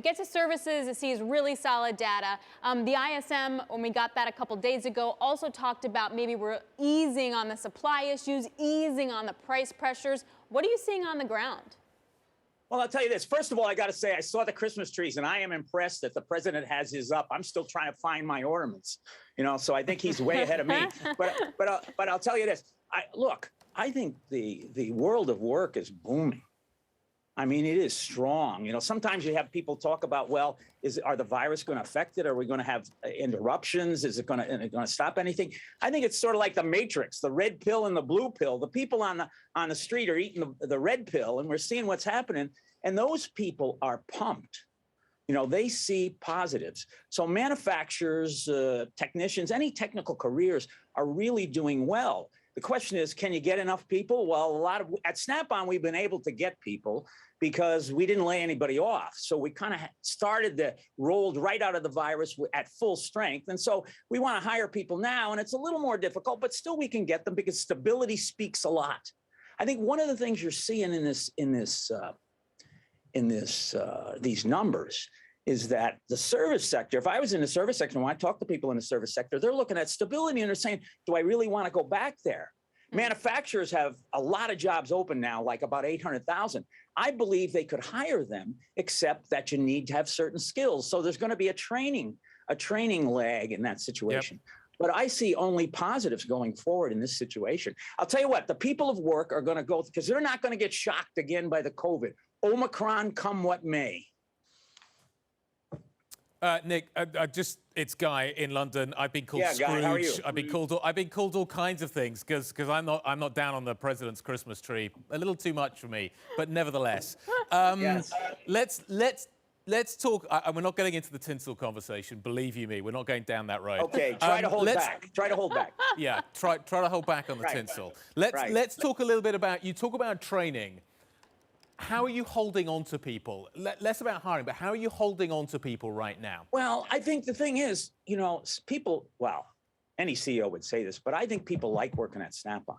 Get to services, it sees really solid data. The ISM, when we got that a couple days ago, also talked about maybe we're easing on the supply issues, easing on the price pressures. What are you seeing on the ground? Well, I'll tell you this. First of all, I got to say, I saw the Christmas trees, and I am impressed that the president has his up. I'm still trying to find my ornaments, so I think he's way ahead of me. But I'll tell you this. I think the world of work is booming. I mean, it is strong. Sometimes you have people talk about, well, are the virus going to affect it? Are we going to have interruptions? Is it going to stop anything? I think it's sort of like the Matrix, the red pill and the blue pill. The people on the street are eating the red pill, and we're seeing what's happening. And those people are pumped. They see positives. So manufacturers, technicians, any technical careers are really doing well. The question is, can you get enough people? Well, at Snap-on, we've been able to get people because we didn't lay anybody off. So we kind of rolled right out of the virus at full strength. And so we want to hire people now, and it's a little more difficult, but still we can get them because stability speaks a lot. I think one of the things you're seeing in these numbers is that the service sector, if I was in the service sector, when I talk to people in the service sector, they're looking at stability and they're saying, do I really want to go back there? Manufacturers have a lot of jobs open now, like about 800,000. I believe they could hire them, except that you need to have certain skills. So there's going to be a training lag in that situation. Yep. But I see only positives going forward in this situation. I'll tell you what, the people of work are going to go, because they're not going to get shocked again by the COVID. Omicron come what may. Nick, it's Guy in London. I've been called Scrooge. Guy, how are you? I've been called all kinds of things because I'm not down on the president's Christmas tree. A little too much for me, but nevertheless. Yes. Let's talk. We're not getting into the tinsel conversation. Believe you me, we're not going down that road. Okay, try to hold back. Try to hold back. Yeah, try to hold back on the tinsel. Let's talk a little bit about. You talk about training. How are you holding on to people? Less about hiring, but how are you holding on to people right now? Well, I think the thing is, people, well, any CEO would say this, but I think people like working at Snap-on.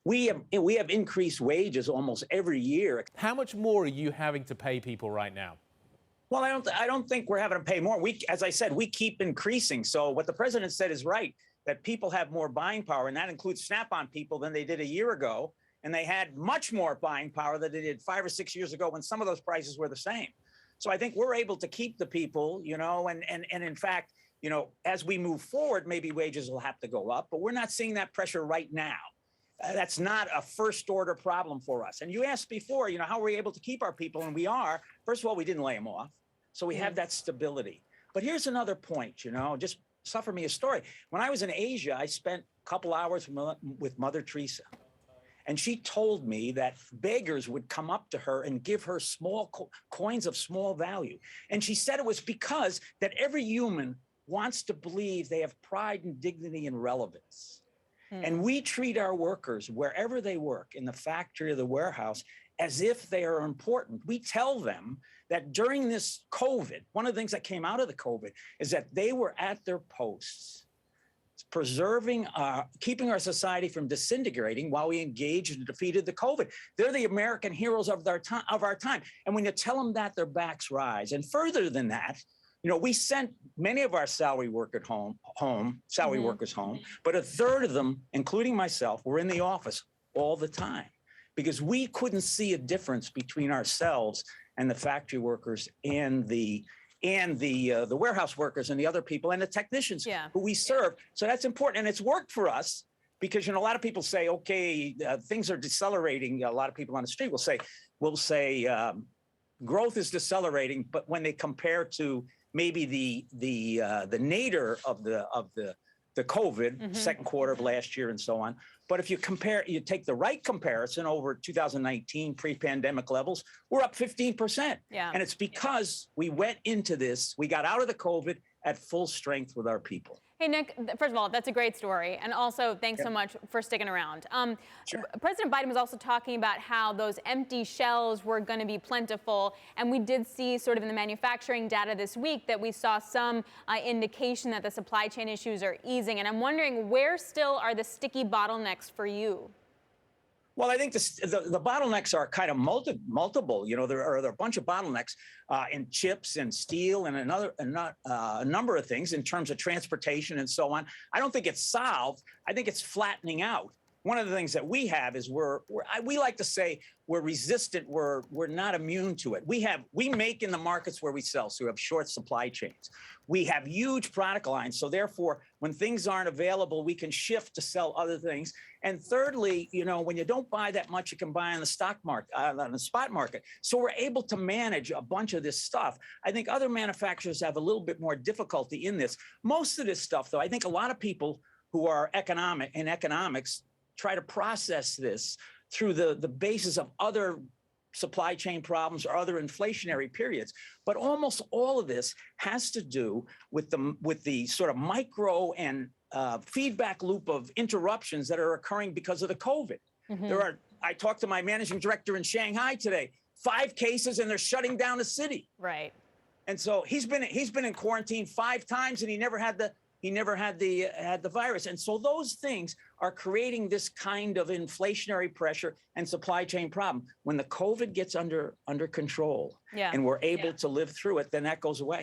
We have increased wages almost every year. How much more are you having to pay people right now? Well, I don't think we're having to pay more. As I said, we keep increasing. So what the president said is right, that people have more buying power, and that includes Snap-on people than they did a year ago. And they had much more buying power than they did 5 or 6 years ago when some of those prices were the same. So I think we're able to keep the people, and in fact, as we move forward, maybe wages will have to go up, but we're not seeing that pressure right now. That's not a first order problem for us. And you asked before, how are we able to keep our people? And we are. First of all, we didn't lay them off. So we have that stability. But here's another point, just suffer me a story. When I was in Asia, I spent a couple hours with Mother Teresa. And she told me that beggars would come up to her and give her small coins of small value. And she said it was because that every human wants to believe they have pride and dignity and relevance. And we treat our workers, wherever they work, in the factory or the warehouse, as if they are important. We tell them that during this COVID, one of the things that came out of the COVID is that they were at their posts, keeping our society from disintegrating while we engaged and defeated the COVID. They're the American heroes of our time. And when you tell them that, their backs rise. And further than that, we sent many of our salary workers home, but a third of them, including myself, were in the office all the time because we couldn't see a difference between ourselves and the factory workers and the warehouse workers and the other people and the technicians who we serve. So that's important. And it's worked for us because, a lot of people say, okay, things are decelerating. A lot of people on the street will say growth is decelerating. But when they compare to maybe the nadir of the COVID, second quarter of last year and so on. But if you take the right comparison over 2019 pre-pandemic levels, we're up 15%. Yeah. And it's because we went into this, we got out of the COVID at full strength with our people. Hey, Nick, first of all, that's a great story. And also, thanks so much for sticking around. Sure. President Biden was also talking about how those empty shelves were going to be plentiful. And we did see sort of in the manufacturing data this week that we saw some indication that the supply chain issues are easing. And I'm wondering, where still are the sticky bottlenecks for you? Well, I think the bottlenecks are kind of multiple. You know, there are a bunch of bottlenecks in chips and steel and a number of things in terms of transportation and so on. I don't think it's solved. I think it's flattening out. One of the things that we have is we like to say we're resistant. We're not immune to it. We make in the markets where we sell, so we have short supply chains. We have huge product lines, so therefore, when things aren't available, we can shift to sell other things. And thirdly, you know, when you don't buy that much, you can buy on the stock market, on the spot market. So we're able to manage a bunch of this stuff. I think other manufacturers have a little bit more difficulty in this. Most of this stuff, though, I think a lot of people who are economics try to process this through the basis of other supply chain problems or other inflationary periods. But almost all of this has to do with the sort of micro and feedback loop of interruptions that are occurring because of the COVID. Mm-hmm. I talked to my managing director in Shanghai today, 5 cases and they're shutting down the city. Right. And so he's been in quarantine 5 times and he never had the virus. And so those things are creating this kind of inflationary pressure and supply chain problem. When the COVID gets under control and we're able to live through it, then that goes away.